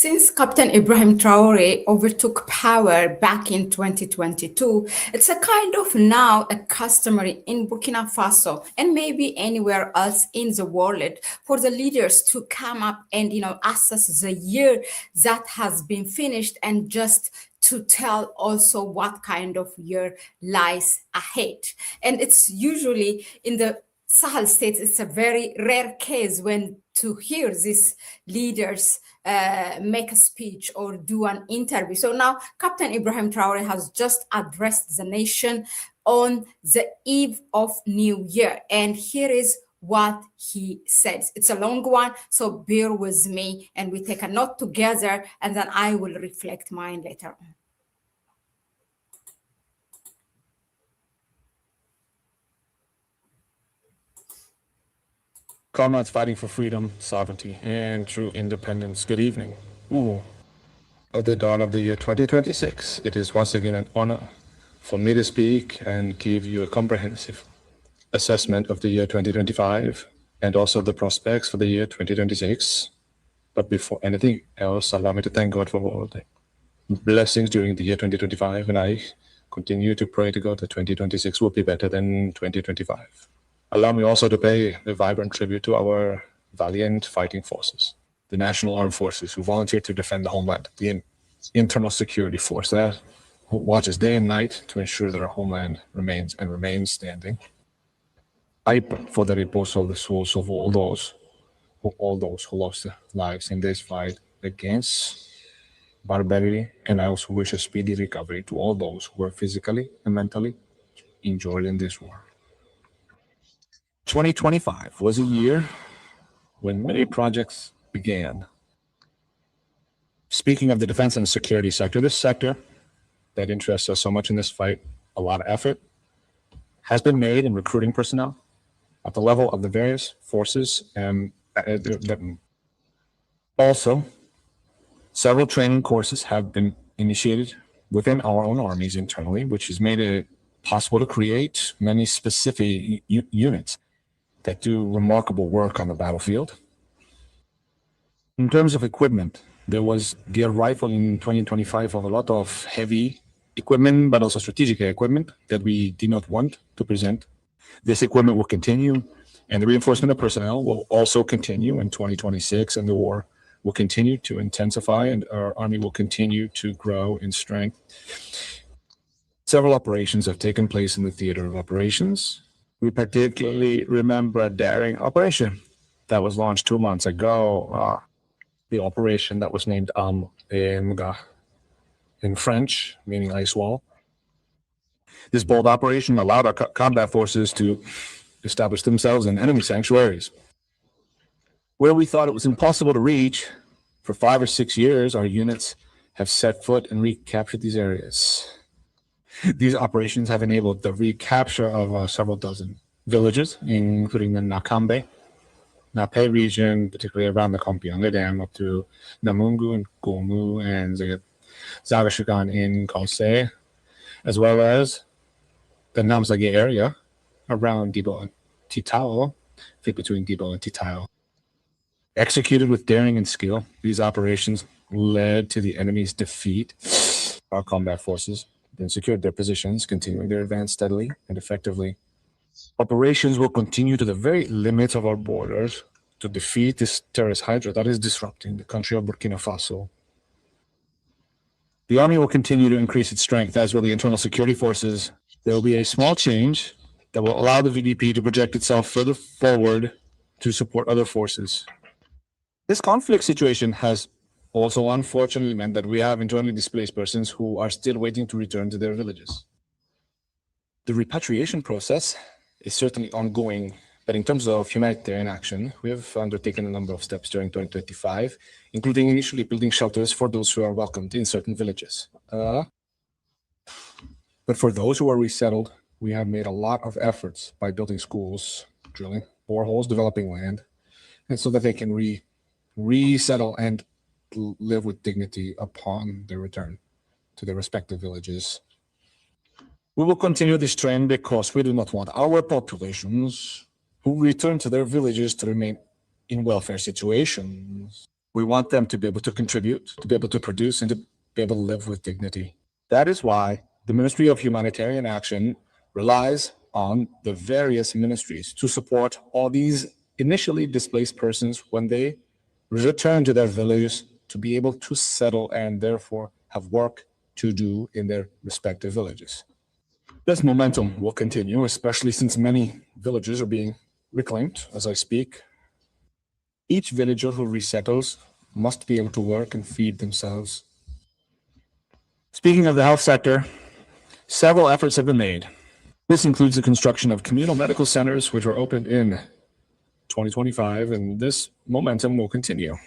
Since Captain Ibrahim Traore overtook power back in 2022, it's a kind of now a customary in Burkina Faso and maybe anywhere else in the world for the leaders to come up and assess the year that has been finished and just to tell also what kind of year lies ahead. And it's usually in the Sahel states, it's a very rare case when to hear these leaders make a speech or do an interview. So now Captain Ibrahim Traore has just addressed the nation on the eve of New Year. And here is what he says. It's a long one, so bear with me and we take a note together and then I will reflect mine later on. Comrades fighting for freedom, sovereignty, and true independence. Good evening. At the dawn of the year 2026, it is once again an honor for me to speak and give you a comprehensive assessment of the year 2025 and also the prospects for the year 2026. But before anything else, allow me to thank God for all the blessings during the year 2025, and I continue to pray to God that 2026 will be better than 2025. Allow me also to pay a vibrant tribute to our valiant fighting forces, the National Armed Forces who volunteered to defend the homeland, the internal security force that watches day and night to ensure that our homeland remains standing. I pray for the repose of the souls of all those who lost their lives in this fight against barbarity, and I also wish a speedy recovery to all those who are physically and mentally injured in this war. 2025 was a year when many projects began. Speaking of the defense and security sector, this sector that interests us so much in this fight, a lot of effort has been made in recruiting personnel at the level of the various forces, and also several training courses have been initiated within our own armies internally, which has made it possible to create many specific units that do remarkable work on the battlefield. In terms of equipment, there was the arrival in 2025 of a lot of heavy equipment, but also strategic equipment that we did not want to present. This equipment will continue, and the reinforcement of personnel will also continue in 2026, and the war will continue to intensify, and our army will continue to grow in strength. Several operations have taken place in the theater of operations. We particularly remember a daring operation that was launched 2 months ago. The operation that was named in French, meaning ice wall. This bold operation allowed our combat forces to establish themselves in enemy sanctuaries. Where we thought it was impossible to reach, for 5 or 6 years, our units have set foot and recaptured these areas. These operations have enabled the recapture of several dozen villages, including the Nakambe, Nape region, particularly around the Kompianga Dam, up to Namungu and Gomu and Zagashigan in Kose, as well as the Namzage area around Dibo and Titao, fit between Dibo and Titao. Executed with daring and skill, these operations led to the enemy's defeat. Our combat forces then secured their positions, continuing their advance steadily and effectively. Operations will continue to the very limits of our borders to defeat this terrorist hydra that is disrupting the country of Burkina Faso. The army will continue to increase its strength, as will the internal security forces. There will be a small change that will allow the VDP to project itself further forward to support other forces. This conflict situation has also unfortunately meant that we have internally displaced persons who are still waiting to return to their villages. The repatriation process is certainly ongoing, but in terms of humanitarian action, we have undertaken a number of steps during 2025, including initially building shelters for those who are welcomed in certain villages. But for those who are resettled, we have made a lot of efforts by building schools, drilling boreholes, developing land, and so that they can resettle and live with dignity upon their return to their respective villages. We will continue this trend because we do not want our populations who return to their villages to remain in welfare situations. We want them to be able to contribute, to be able to produce, and to be able to live with dignity. That is why the Ministry of Humanitarian Action relies on the various ministries to support all these initially displaced persons when they return to their villages to be able to settle and therefore have work to do in their respective villages. This momentum will continue, especially since many villages are being reclaimed as I speak. Each villager who resettles must be able to work and feed themselves. Speaking of the health sector, several efforts have been made. This includes the construction of communal medical centers, which were opened in 2025, and this momentum will continue.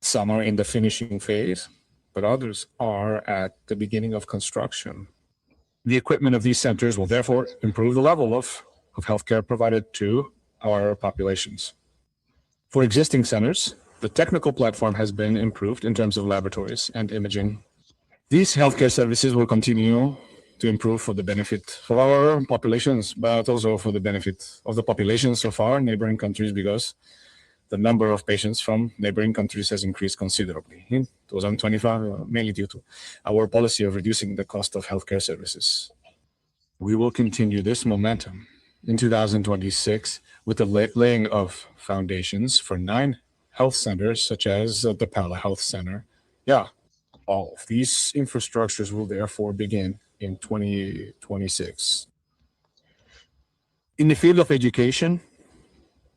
Some are in the finishing phase, but others are at the beginning of construction. The equipment of these centers will therefore improve the level of healthcare provided to our populations. For existing centers, the technical platform has been improved in terms of laboratories and imaging. These healthcare services will continue to improve for the benefit of our populations, but also for the benefit of the populations of our neighboring countries, because the number of patients from neighboring countries has increased considerably in 2025, mainly due to our policy of reducing the cost of healthcare services. We will continue this momentum in 2026 with the laying of foundations for 9 health centers, such as the Pala Health Center. Yeah, all of these infrastructures will therefore begin in 2026. In the field of education,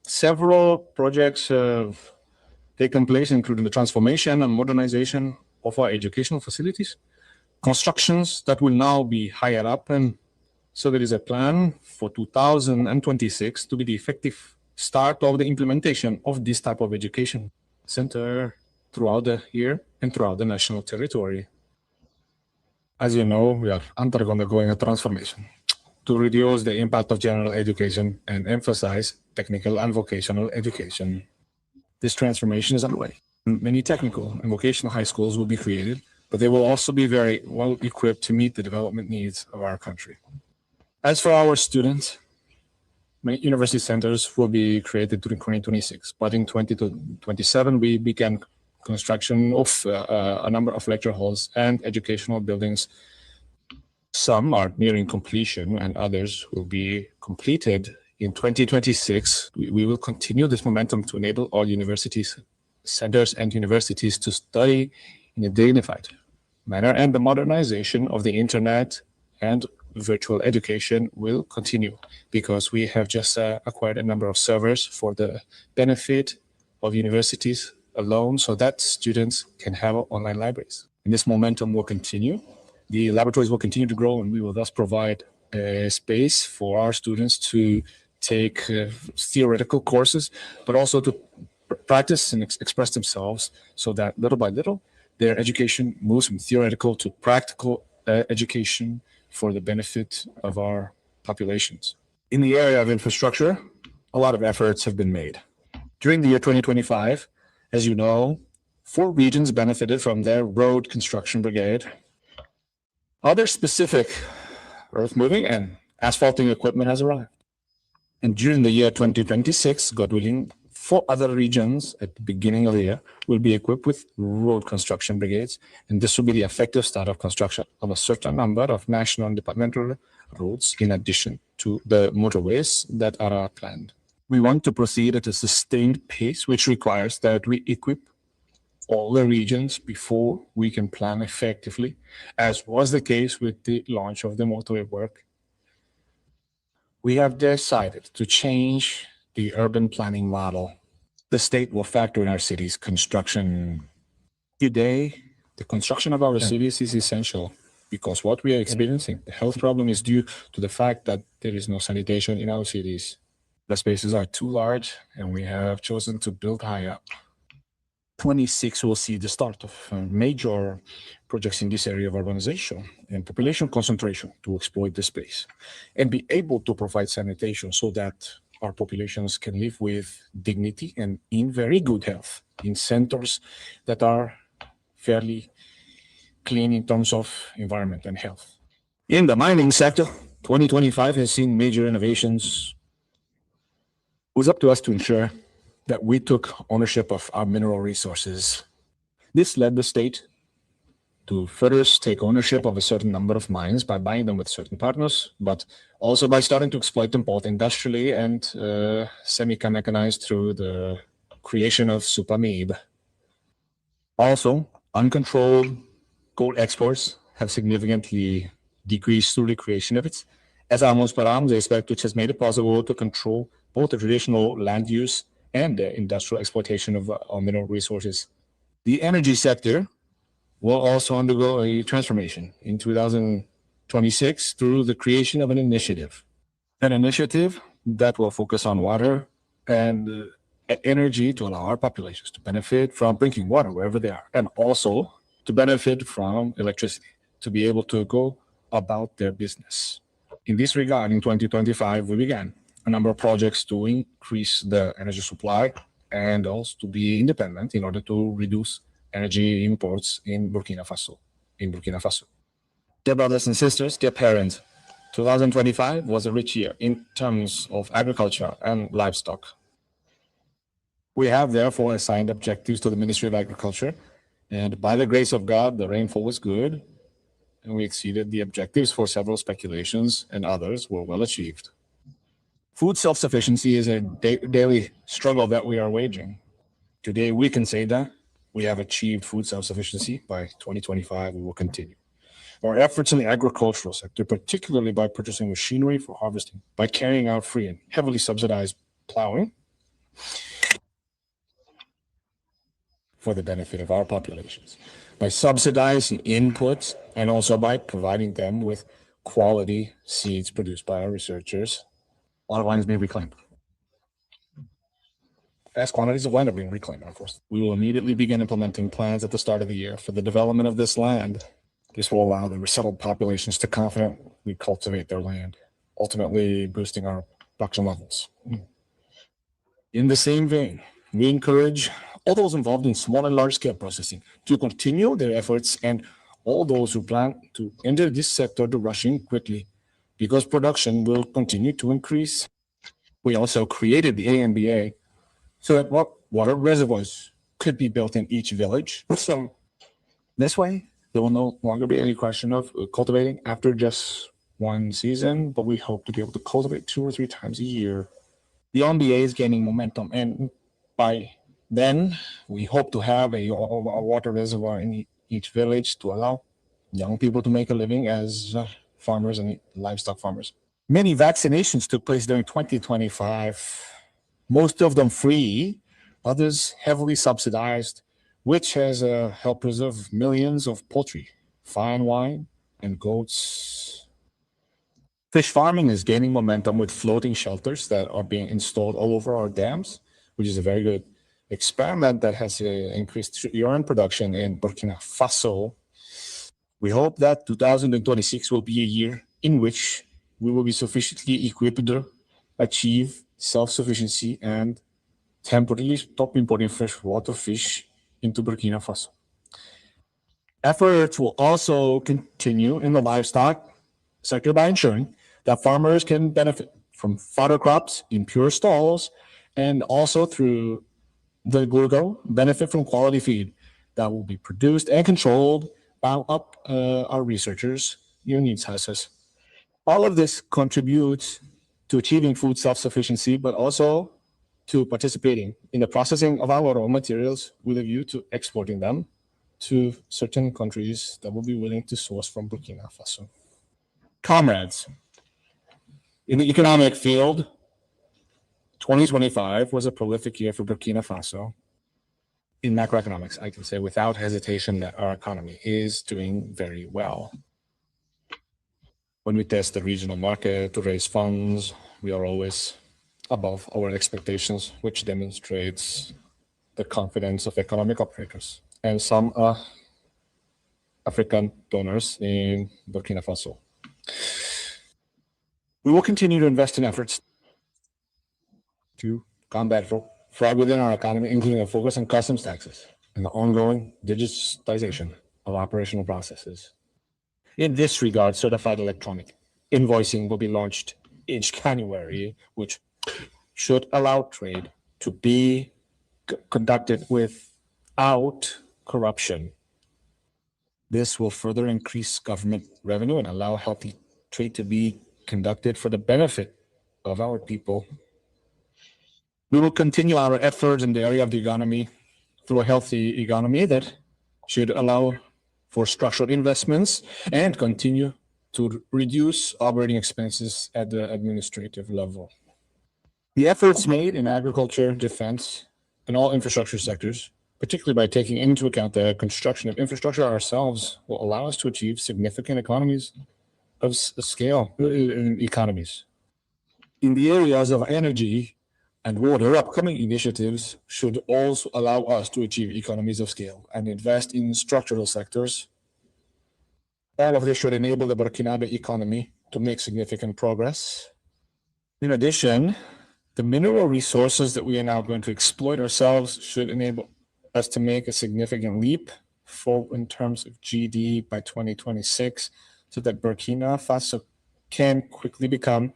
several projects have taken place, including the transformation and modernization of our educational facilities, constructions that will now be higher up, and so there is a plan for 2026 to be the effective start of the implementation of this type of education center throughout the year and throughout the national territory. As you know, we are undergoing a transformation to reduce the impact of general education and emphasize technical and vocational education. This transformation is underway. Many technical and vocational high schools will be created, but they will also be very well equipped to meet the development needs of our country. As for our students, many university centers will be created during 2026, but in 2027 we began construction of a number of lecture halls and educational buildings. Some are nearing completion and others will be completed in 2026. We will continue this momentum to enable all universities, centers and universities to study in a dignified manner, and the modernization of the internet and virtual education will continue because we have just acquired a number of servers for the benefit of universities alone, so that students can have online libraries. And this momentum will continue. The laboratories will continue to grow, and we will thus provide a space for our students to take theoretical courses, but also to practice and express themselves, so that little by little their education moves from theoretical to practical education for the benefit of our populations. In the area of infrastructure, a lot of efforts have been made. During the year 2025, as you know, 4 regions benefited from their road construction brigade. Other specific earth-moving and asphalting equipment has arrived. And during the year 2026, God willing, 4 other regions at the beginning of the year will be equipped with road construction brigades, and this will be the effective start of construction of a certain number of national and departmental roads in addition to the motorways that are planned. We want to proceed at a sustained pace, which requires that we equip all the regions before we can plan effectively, as was the case with the launch of the motorway work. We have decided to change the urban planning model. The state will factor in our city's construction. Today, the construction of our cities is essential because what we are experiencing, the health problem, is due to the fact that there is no sanitation in our cities. The spaces are too large, and we have chosen to build high up. 26 will see the start of major projects in this area of urbanization and population concentration to exploit the space and be able to provide sanitation so that our populations can live with dignity and in very good health in centers that are fairly clean in terms of environment and health. In the mining sector, 2025 has seen major innovations. It was up to us to ensure that we took ownership of our mineral resources. This led the state to first take ownership of a certain number of mines by buying them with certain partners, but also by starting to exploit them both industrially and semi-mechanized through the creation of Supamib. Also, uncontrolled gold exports have significantly decreased through the creation of its Esamos Paramos aspect, which has made it possible to control both the traditional land use and the industrial exploitation of our mineral resources. The energy sector will also undergo a transformation in 2026 through the creation of an initiative that will focus on water and energy to allow our populations to benefit from drinking water wherever they are, and also to benefit from electricity, to be able to go about their business. In this regard, in 2025, we began a number of projects to increase the energy supply and also to be independent in order to reduce energy imports in Burkina Faso. Dear brothers and sisters, dear parents, 2025 was a rich year in terms of agriculture and livestock. We have therefore assigned objectives to the Ministry of Agriculture, and by the grace of God, the rainfall was good, and we exceeded the objectives for several speculations, and others were well achieved. Food self-sufficiency is a daily struggle that we are waging. Today, we can say that we have achieved food self-sufficiency. By 2025, we will continue. Our efforts in the agricultural sector, particularly by purchasing machinery for harvesting, by carrying out free and heavily subsidized plowing for the benefit of our populations, by subsidizing inputs, and also by providing them with quality seeds produced by our researchers. A lot of land is being reclaimed. Vast quantities of land are being reclaimed, of course. We will immediately begin implementing plans at the start of the year for the development of this land. This will allow the resettled populations to confidently cultivate their land, ultimately boosting our production levels. In the same vein, we encourage all those involved in small and large-scale processing to continue their efforts, and all those who plan to enter this sector to rush in quickly, because production will continue to increase. We also created the AMBA so that water reservoirs could be built in each village. So this way, there will no longer be any question of cultivating after just one season, but we hope to be able to cultivate 2 or 3 times a year. The MBA is gaining momentum, and by then we hope to have a water reservoir in each village to allow young people to make a living as farmers and livestock farmers. Many vaccinations took place during 2025, most of them free, others heavily subsidized, which has helped preserve millions of poultry, fine wine, and goats. Fish farming is gaining momentum with floating shelters that are being installed all over our dams, which is a very good experiment that has increased urine production in Burkina Faso. We hope that 2026 will be a year in which we will be sufficiently equipped to achieve self-sufficiency and temporarily stop importing freshwater fish into Burkina Faso. Efforts will also continue in the livestock sector by ensuring that farmers can benefit from fodder crops in pure stalls, and also through the Gurgo benefit from quality feed that will be produced and controlled by our researchers, unions houses. All of this contributes to achieving food self-sufficiency, but also to participating in the processing of our raw materials with a view to exporting them to certain countries that will be willing to source from Burkina Faso. Comrades, in the economic field, 2025 was a prolific year for Burkina Faso. In macroeconomics, I can say without hesitation that our economy is doing very well. When we test the regional market to raise funds, we are always above our expectations, which demonstrates the confidence of economic operators and some African donors in Burkina Faso. We will continue to invest in efforts to combat fraud within our economy, including a focus on customs taxes and the ongoing digitization of operational processes. In this regard, certified electronic invoicing will be launched in January, which should allow trade to be conducted without corruption. This will further increase government revenue and allow healthy trade to be conducted for the benefit of our people. We will continue our efforts in the area of the economy through a healthy economy that should allow for structural investments and continue to reduce operating expenses at the administrative level. The efforts made in agriculture, defense, and all infrastructure sectors, particularly by taking into account the construction of infrastructure ourselves, will allow us to achieve significant economies of scale in economies. In the areas of energy and water, upcoming initiatives should also allow us to achieve economies of scale and invest in structural sectors. All of this should enable the Burkinabe economy to make significant progress. In addition, the mineral resources that we are now going to exploit ourselves should enable us to make a significant leap forward in terms of GDP by 2026, so that Burkina Faso can quickly become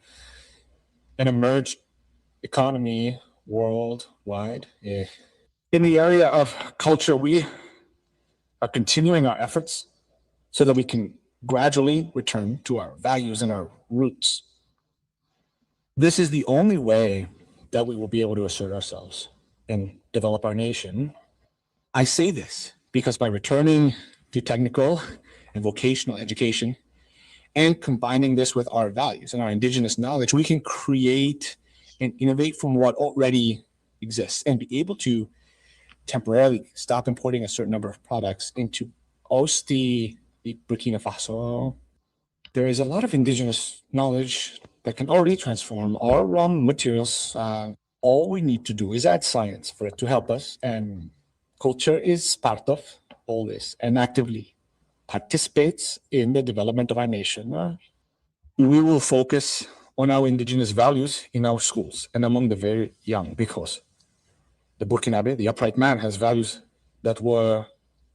an emerged economy worldwide. In the area of culture, we are continuing our efforts so that we can gradually return to our values and our roots. This is the only way that we will be able to assert ourselves and develop our nation. I say this because by returning to technical and vocational education and combining this with our values and our indigenous knowledge, we can create and innovate from what already exists and be able to temporarily stop importing a certain number of products into the Burkina Faso. There is a lot of indigenous knowledge that can already transform our raw materials. All we need to do is add science for it to help us, and culture is part of all this and actively participates in the development of our nation. We will focus on our indigenous values in our schools and among the very young, because the Burkinabe, the upright man, has values that were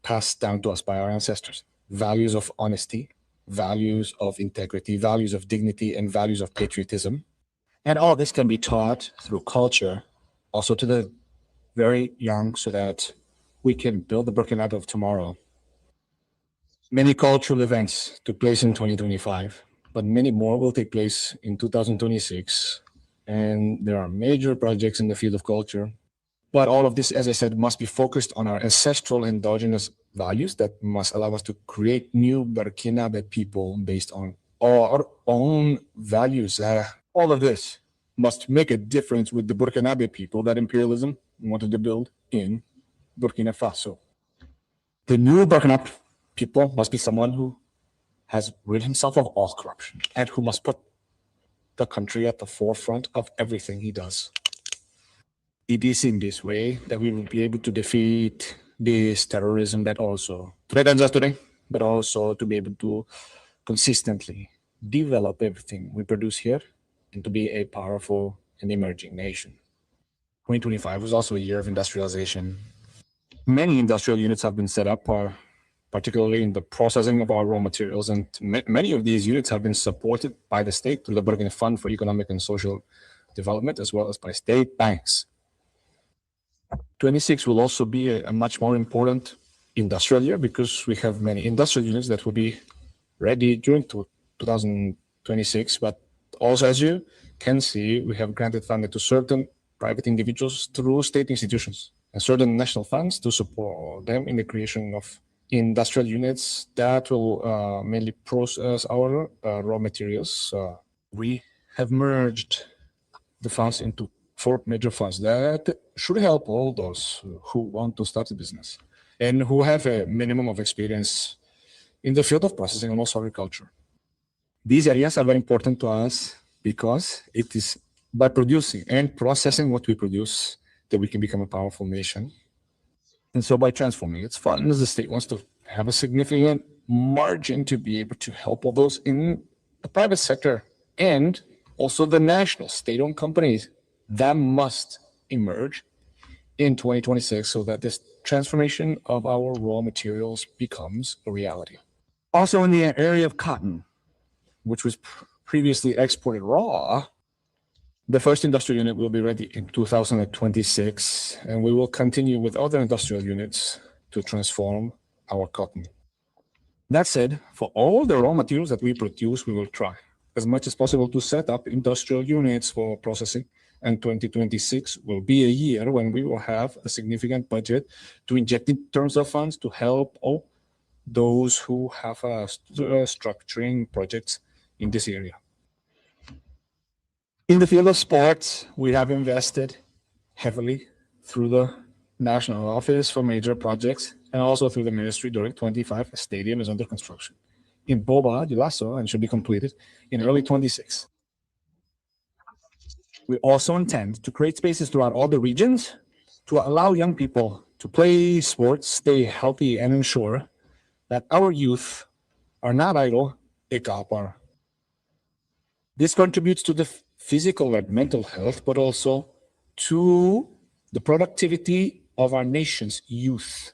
passed down to us by our ancestors. Values of honesty, values of integrity, values of dignity, and values of patriotism. And all this can be taught through culture, also to the very young, so that we can build the Burkinabe of tomorrow. Many cultural events took place in 2025, but many more will take place in 2026. And there are major projects in the field of culture. But all of this, as I said, must be focused on our ancestral endogenous values that must allow us to create new Burkinabe people based on our own values. All of this must make a difference with the Burkinabe people that imperialism wanted to build in Burkina Faso. The new Burkinabe people must be someone who has rid himself of all corruption and who must put the country at the forefront of everything he does. It is in this way that we will be able to defeat this terrorism that also threatens us today, but also to be able to consistently develop everything we produce here and to be a powerful and emerging nation. 2025 was also a year of industrialization. Many industrial units have been set up, particularly in the processing of our raw materials, and many of these units have been supported by the state through the Burkina Fund for Economic and Social Development, as well as by state banks. 26 will also be a much more important industrial year, because we have many industrial units that will be ready during 2026. But also, as you can see, we have granted funding to certain private individuals through state institutions and certain national funds to support them in the creation of industrial units that will mainly process our raw materials. We have merged the funds into 4 major funds that should help all those who want to start a business and who have a minimum of experience in the field of processing and also agriculture. These areas are very important to us because it is by producing and processing what we produce that we can become a powerful nation. And so by transforming its funds, the state wants to have a significant margin to be able to help all those in the private sector and also the national state-owned companies that must emerge in 2026, so that this transformation of our raw materials becomes a reality. Also, in the area of cotton, which was previously exported raw, The first industrial unit will be ready in 2026, and we will continue with other industrial units to transform our cotton. That said, for all the raw materials that we produce, we will try as much as possible to set up industrial units for processing. And 2026 will be a year when we will have a significant budget to inject in terms of funds to help all those who have structuring projects in this area. In the field of sports, we have invested heavily through the National Office for Major Projects and also through the ministry during 25. A stadium is under construction in Boba, Dioulasso, and should be completed in early 26. We also intend to create spaces throughout all the regions to allow young people to play sports, stay healthy, and ensure that our youth are not idle, ikapar. This contributes to the physical and mental health, but also to the productivity of our nation's youth.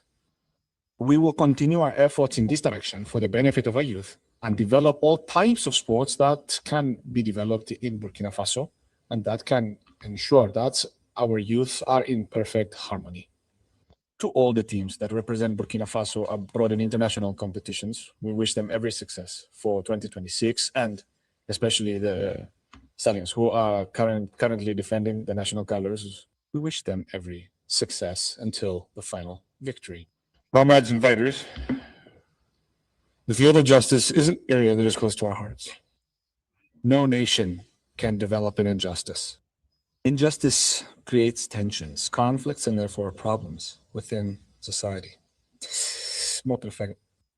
We will continue our efforts in this direction for the benefit of our youth and develop all types of sports that can be developed in Burkina Faso and that can ensure that our youth are in perfect harmony. To all the teams that represent Burkina Faso abroad in international competitions, we wish them every success for 2026, and especially the Stallions who are currently defending the national colors. We wish them every success until the final victory. Comrades and fighters, the field of justice is an area that is close to our hearts. No nation can develop an injustice. Injustice creates tensions, conflicts, and therefore problems within society.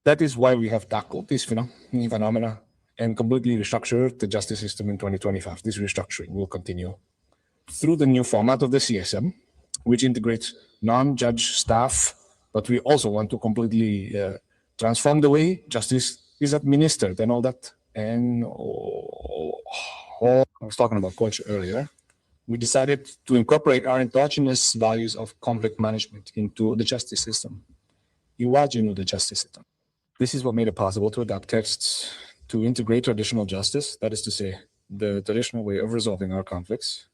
That is why we have tackled this phenomena and completely restructured the justice system in 2025. This restructuring will continue through the new format of the CSM, which integrates non-judge staff, but we also want to completely transform the way justice is administered and all that. And I was talking about culture earlier. We decided to incorporate our endogenous values of conflict management into the justice system. Imagine the justice system. This is what made it possible to adopt texts to integrate traditional justice, that is to say, the traditional way of resolving our conflicts.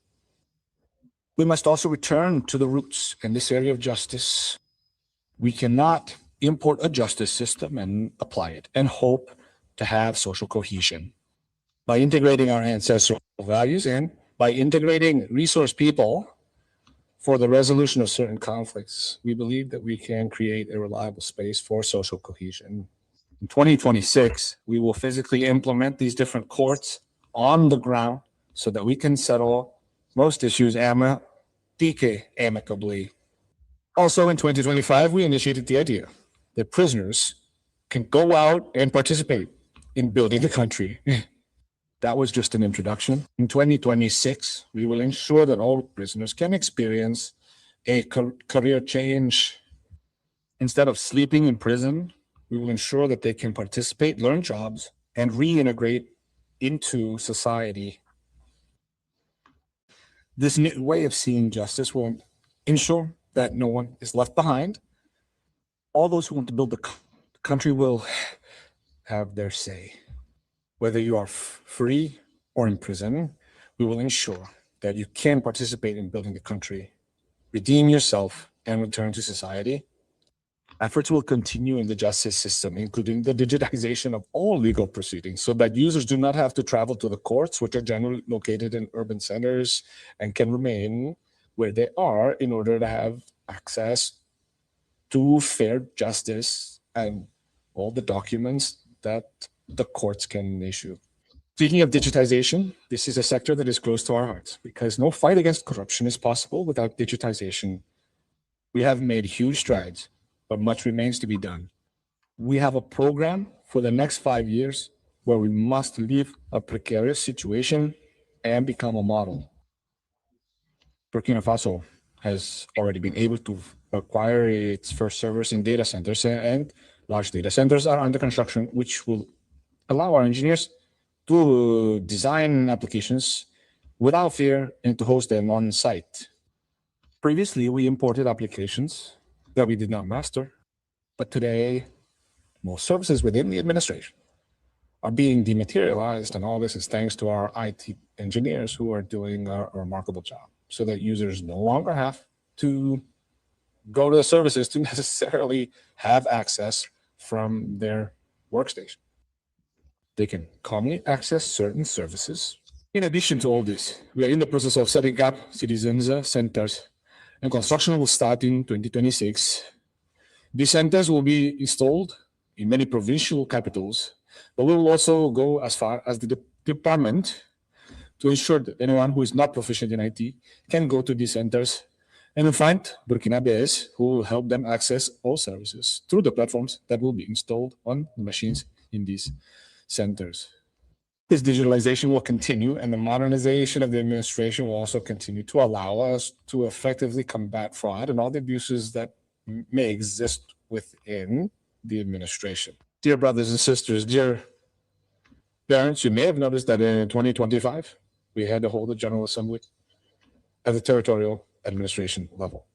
We must also return to the roots in this area of justice. We cannot import a justice system and apply it and hope to have social cohesion. By integrating our ancestral values and by integrating resource people for the resolution of certain conflicts, we believe that we can create a reliable space for social cohesion. In 2026, we will physically implement these different courts on the ground so that we can settle most issues amicably. Also in 2025, we initiated the idea that prisoners can go out and participate in building the country. That was just an introduction. In 2026, we will ensure that all prisoners can experience a career change. Instead of sleeping in prison, we will ensure that they can participate, learn jobs, and reintegrate into society. This new way of seeing justice will ensure that no one is left behind. All those who want to build the country will have their say. Whether you are free or in prison, we will ensure that you can participate in building the country, redeem yourself, and return to society. Efforts will continue in the justice system, including the digitization of all legal proceedings, so that users do not have to travel to the courts, which are generally located in urban centers and can remain where they are in order to have access to fair justice and all the documents that the courts can issue. Speaking of digitization, this is a sector that is close to our hearts because no fight against corruption is possible without digitization. We have made huge strides, but much remains to be done. We have a program for the next 5 years where we must leave a precarious situation and become a model. Burkina Faso has already been able to acquire its first servers in data centers, and large data centers are under construction, which will allow our engineers to design applications without fear and to host them on site. Previously, we imported applications that we did not master, but today, most services within the administration are being dematerialized, and all this is thanks to our IT engineers who are doing a remarkable job, so that users no longer have to go to the services to necessarily have access from their workstation. They can calmly access certain services. In addition to all this, we are in the process of setting up citizens centers, and construction will start in 2026. These centers will be installed in many provincial capitals, but we will also go as far as the department to ensure that anyone who is not proficient in IT can go to these centers and find Burkinabés who will help them access all services through the platforms that will be installed on the machines in these centers. This digitalization will continue, and the modernization of the administration will also continue to allow us to effectively combat fraud and all the abuses that may exist within the administration. Dear brothers and sisters, dear parents, you may have noticed that in 2025, we had to hold a General Assembly at the territorial administration level.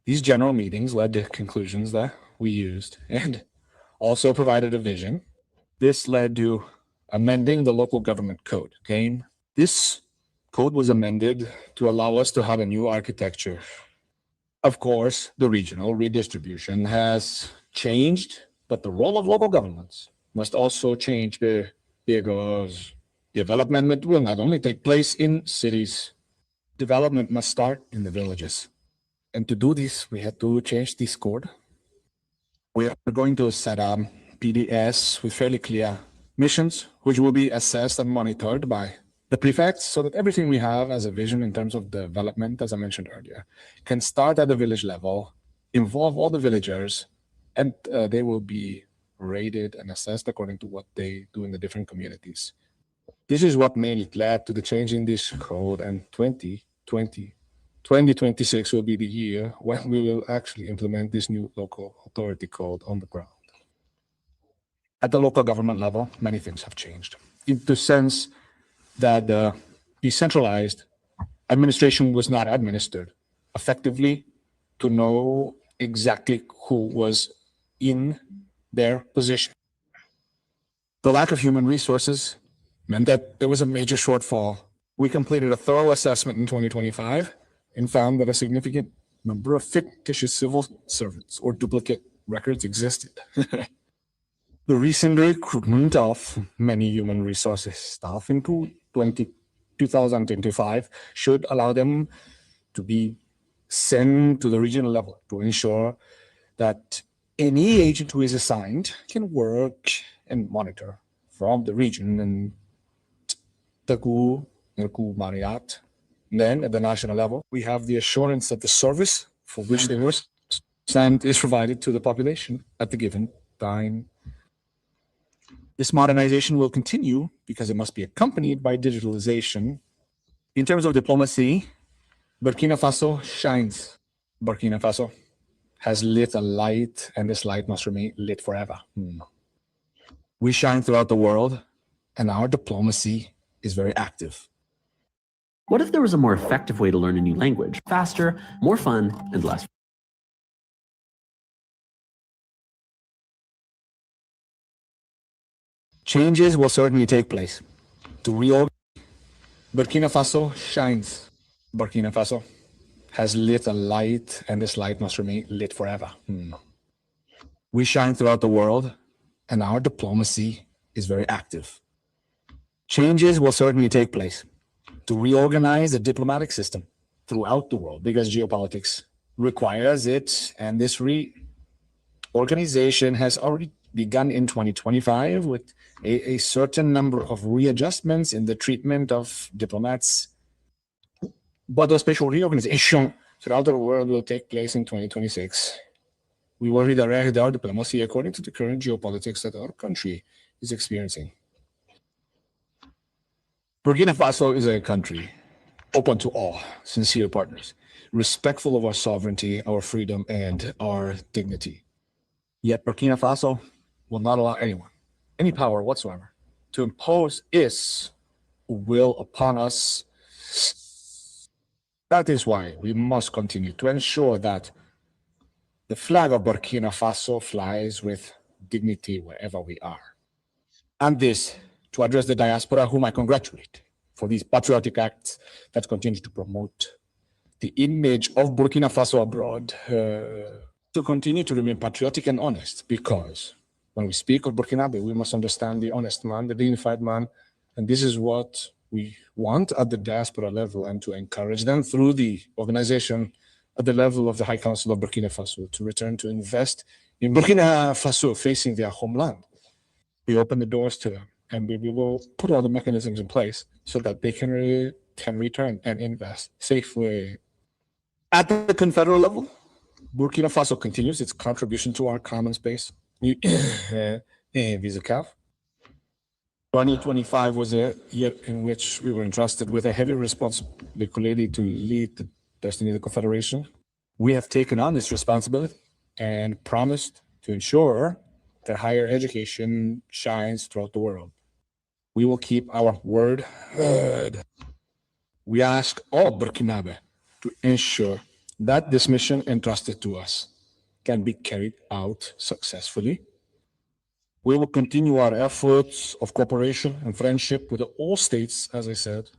These general meetings led to conclusions that we used and also provided a vision. This led to amending the local government code. Okay? This code was amended to allow us to have a new architecture. Of course, the regional redistribution has changed, but the role of local governments must also change because development will not only take place in cities, development must start in the villages. And to do this, we had to change this code. We are going to set up PDS with fairly clear missions, which will be assessed and monitored by the prefects, so that everything we have as a vision in terms of development, as I mentioned earlier, can start at the village level, involve all the villagers, and they will be rated and assessed according to what they do in the different communities. This is what mainly led to the change in this code, and 2026 will be the year when we will actually implement this new local authority code on the ground. At the local government level, many things have changed in the sense that the decentralized administration was not administered effectively to know exactly who was in their position. The lack of human resources meant that there was a major shortfall. We completed a thorough assessment in 2025 and found that a significant number of fictitious civil servants or duplicate records existed. The recent recruitment of many human resources staff into 2025 should allow them to be sent to the regional level to ensure that any agent who is assigned can work and monitor from the region and Taku, Nirku, Mariat. Then at the national level, we have the assurance that the service for which they were sent is provided to the population at the given time. This modernization will continue because it must be accompanied by digitalization. In terms of diplomacy, Burkina Faso shines. Burkina Faso has lit a light, and this light must remain lit forever. We shine throughout the world, and our diplomacy is very active. What if there was a more effective way to learn a new language? Faster, more fun, and less. Changes will certainly take place. To reorganize, Burkina Faso shines. Burkina Faso has lit a light, and this light must remain lit forever. We shine throughout the world, and our diplomacy is very active. Changes will certainly take place to reorganize the diplomatic system throughout the world because geopolitics requires it, and this reorganization has already begun in 2025 with a certain number of readjustments in the treatment of diplomats. But the special reorganization throughout the world will take place in 2026. We will redirect our diplomacy according to the current geopolitics that our country is experiencing. Burkina Faso is a country open to all sincere partners, respectful of our sovereignty, our freedom, and our dignity. Yet Burkina Faso will not allow anyone, any power whatsoever, to impose its will upon us. That is why we must continue to ensure that the flag of Burkina Faso flies with dignity wherever we are. And this to address the diaspora, whom I congratulate for these patriotic acts that continue to promote the image of Burkina Faso abroad, to continue to remain patriotic and honest, because when we speak of Burkinabe, we must understand the honest man, the dignified man, and this is what we want at the diaspora level, and to encourage them through the organization at the level of the High Council of Burkina Faso to return to invest in Burkina Faso facing their homeland. We open the doors to them, and we will put all the mechanisms in place so that they can return and invest safely. At the confederal level, Burkina Faso continues its contribution to our common space. VisaCAF. 2025 was a year in which we were entrusted with a heavy responsibility to lead the destiny of the Confederation. We have taken on this responsibility and promised to ensure that higher education shines throughout the world. We will keep our word. We ask all Burkinabe to ensure that this mission entrusted to us can be carried out successfully. We will continue our efforts of cooperation and friendship with all states, as I said,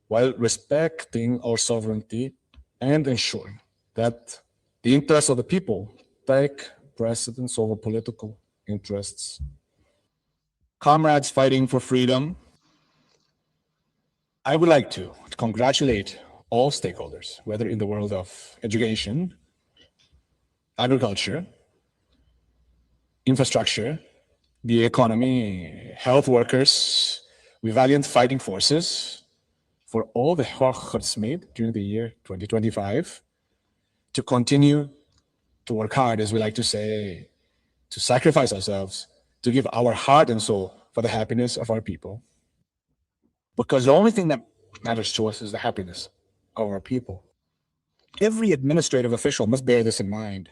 while respecting our sovereignty and ensuring that the interests of the people take precedence over political interests. Comrades fighting for freedom, I would like to congratulate all stakeholders, whether in the world of education, agriculture, infrastructure, the economy, health workers, with valiant fighting forces, for all the efforts made during the year 2025, to continue to work hard, as we like to say, to sacrifice ourselves, to give our heart and soul for the happiness of our people. Because the only thing that matters to us is the happiness of our people. Every administrative official must bear this in mind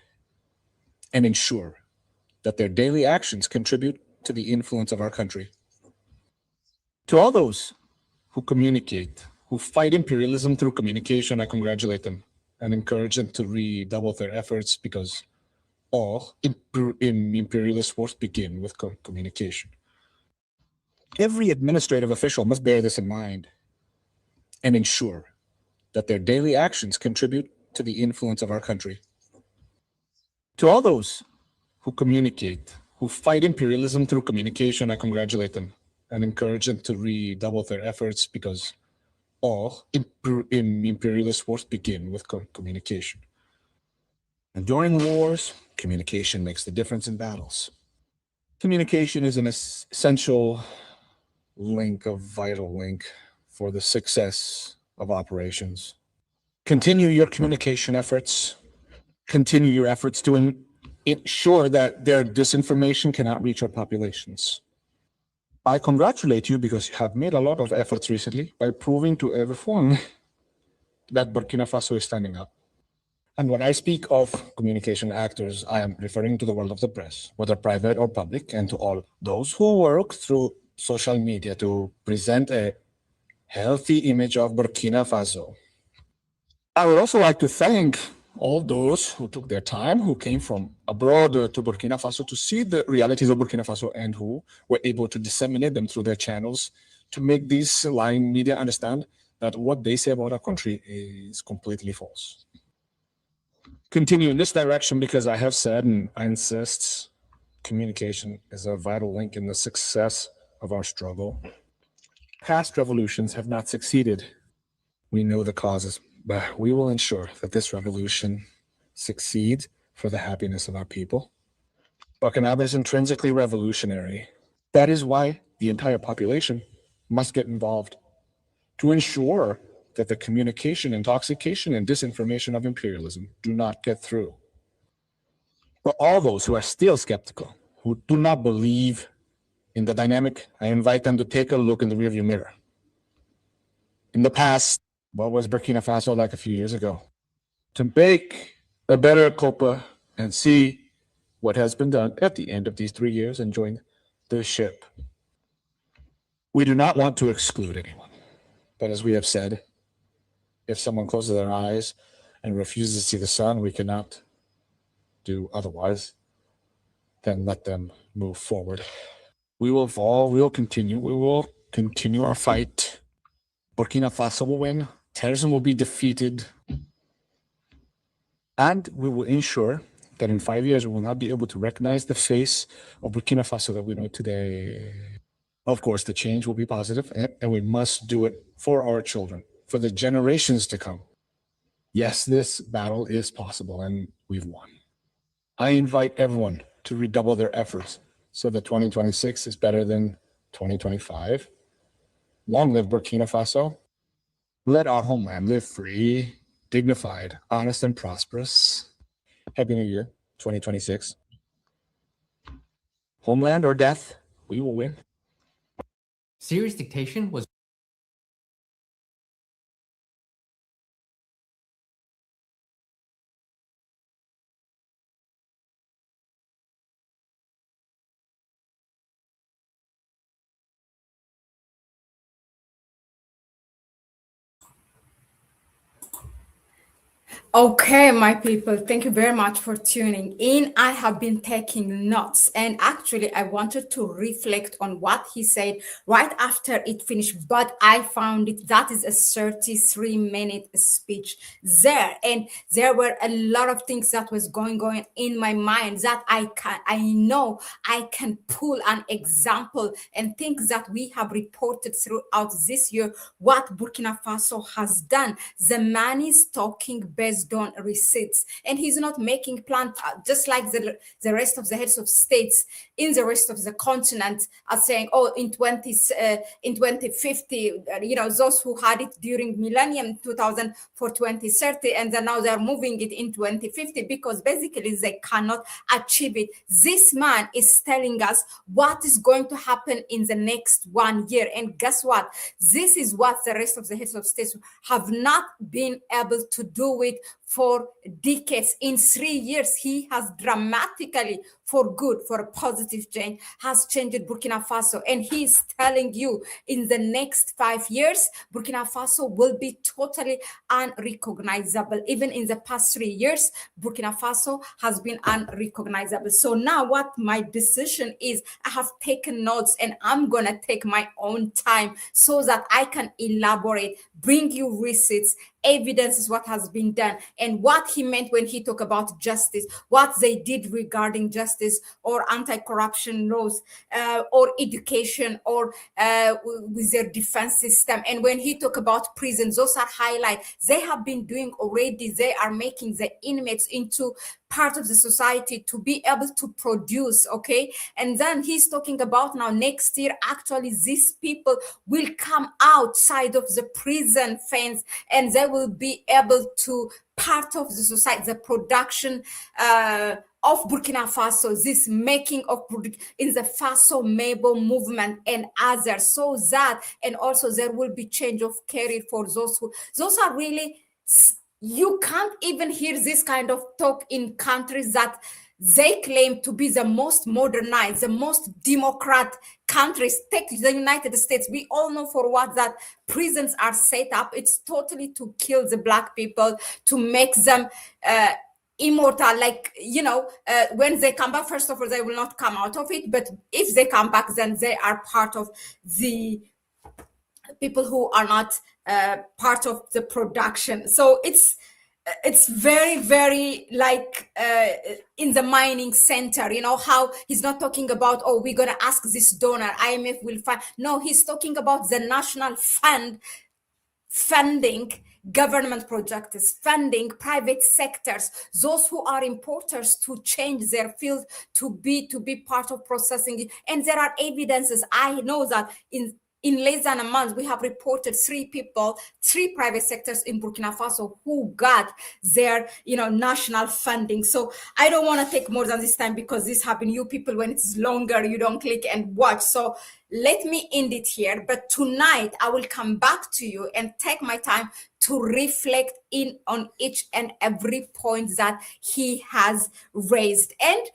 and ensure that their daily actions contribute to the influence of our country. To all those who communicate, who fight imperialism through communication, I congratulate them and encourage them to redouble their efforts, because all imperialist wars begin with communication. Every administrative official must bear this in mind and ensure that their daily actions contribute to the influence of our country. To all those who communicate, who fight imperialism through communication, I congratulate them and encourage them to redouble their efforts, because all imperialist wars begin with communication. And during wars, communication makes the difference in battles. Communication is an essential link, a vital link for the success of operations. Continue your communication efforts. Continue your efforts to ensure that their disinformation cannot reach our populations. I congratulate you because you have made a lot of efforts recently by proving to everyone that Burkina Faso is standing up. And when I speak of communication actors, I am referring to the world of the press, whether private or public, and to all those who work through social media to present a healthy image of Burkina Faso. I would also like to thank all those who took their time, who came from abroad to Burkina Faso to see the realities of Burkina Faso, and who were able to disseminate them through their channels to make these lying media understand that what they say about our country is completely false. Continue in this direction, because I have said, and I insist, communication is a vital link in the success of our struggle. Past revolutions have not succeeded. We know the causes, but we will ensure that this revolution succeeds for the happiness of our people. Burkina is intrinsically revolutionary. That is why the entire population must get involved to ensure that the communication, intoxication, and disinformation of imperialism do not get through. For all those who are still skeptical, who do not believe in the dynamic, I invite them to take a look in the rearview mirror. In the past, what was Burkina Faso like a few years ago? To make a better COPA and see what has been done at the end of these 3 years and join the ship. We do not want to exclude anyone, but as we have said, if someone closes their eyes and refuses to see the sun, we cannot do otherwise than let them move forward. We will fall. We will continue. We will continue our fight. Burkina Faso will win. Terrorism will be defeated. And we will ensure that in 5 years, we will not be able to recognize the face of Burkina Faso that we know today. Of course, the change will be positive, and we must do it for our children, for the generations to come. Yes, this battle is possible, and we've won. I invite everyone to redouble their efforts so that 2026 is better than 2025. Long live Burkina Faso. Let our homeland live free, dignified, honest, and prosperous. Happy New Year, 2026. Homeland or death, we will win. Serious dictation was Okay, my people, thank you very much for tuning in. I have been taking notes, and actually, I wanted to reflect on what he said right after it finished, but I found it that is a 33-minute speech there, and there were a lot of things that was going in my mind that I know I can pull an example and things that we have reported throughout this year what Burkina Faso has done. The man is talking based on receipts, and he's not making plans just like the rest of the heads of states in the rest of the continent are saying, oh, in 2050, those who had it during millennium 2000 for 2030, and then now they're moving it in 2050 because basically they cannot achieve it. This man is telling us what is going to happen in the next 1 year, and guess what? This is what the rest of the heads of states have not been able to do it for decades. In 3 years, he has dramatically, for good, for a positive change, has changed Burkina Faso. And he's telling you in the next 5 years, Burkina Faso will be totally unrecognizable. Even in the past 3 years, Burkina Faso has been unrecognizable. So now what my decision is, I have taken notes and I'm going to take my own time so that I can elaborate, bring you receipts, evidence is what has been done, and what he meant when he talked about justice, what they did regarding justice or anti-corruption laws, or education, or with their defense system. And when he talked about prisons, those are highlights they have been doing already. They are making the inmates into part of the society to be able to produce, okay? And then he's talking about now next year, actually, these people will come outside of the prison fence and they will be able to part of the society, the production of Burkina Faso, this making of in the Faso Mabo movement and others, so that, and also there will be change of career for those are really, you can't even hear this kind of talk in countries that they claim to be the most modernized, the most democrat countries. Take the United States. We all know for what that prisons are set up. It's totally to kill the Black people, to make them immortal. Like, when they come back, first of all, they will not come out of it. But if they come back, then they are part of the people who are not part of the production. So it's very, very like in the mining center, how he's not talking about, oh, we're going to ask this donor, IMF will fund. No, he's talking about the national fund funding government projects, funding private sectors, those who are importers, to change their field to be part of processing it. And there are evidences. I know that in less than a month, we have reported 3 private sectors in Burkina Faso who got their, national funding. So I don't want to take more than this time because this happened. You people, when it's longer, you don't click and watch. So let me end it here. But tonight, I will come back to you and take my time to reflect in on each and every point that he has raised. And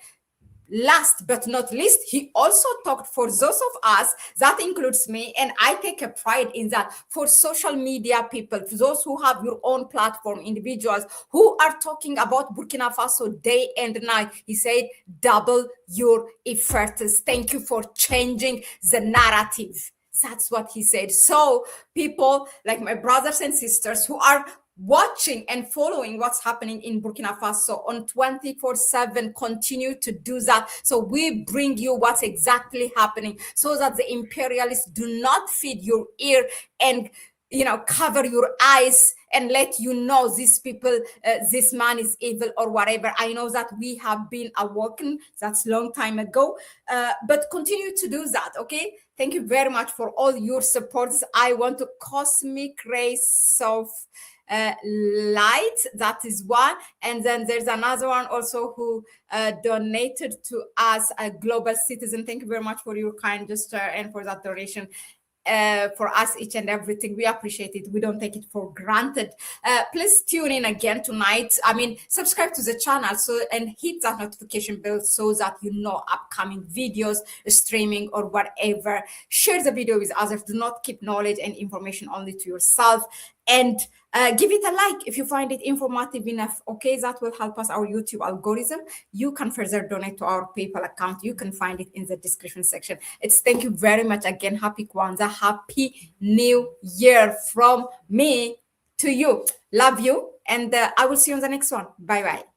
last but not least, he also talked for those of us, that includes me, and I take a pride in that, for social media people, for those who have your own platform, individuals who are talking about Burkina Faso day and night. He said, double your efforts. Thank you for changing the narrative. That's what he said. So people like my brothers and sisters who are watching and following what's happening in Burkina Faso on 24/7, continue to do that. So we bring you what's exactly happening so that the imperialists do not feed your ear and cover your eyes and let you know these people, this man is evil or whatever. I know that we have been awoken, that's long time ago, but continue to do that. Okay, thank you very much for all your supports. I want to cosmic rays of light, that is one, and then there's another one also who donated to us, a global citizen. Thank you very much for your kind gesture and for that donation. For us, each and everything, we appreciate it. We don't take it for granted. Please tune in again tonight. Subscribe to the channel and hit that notification bell so that you know upcoming videos, streaming or whatever. Share the video with others. Do not keep knowledge and information only to yourself, and give it a like if you find it informative enough. Okay, that will help us, our YouTube algorithm. You can further donate to our PayPal account. You can find it in the description section. Thank you very much again. Happy Kwanzaa, happy New Year from me to you. Love you, and I will see you on the next one. Bye bye.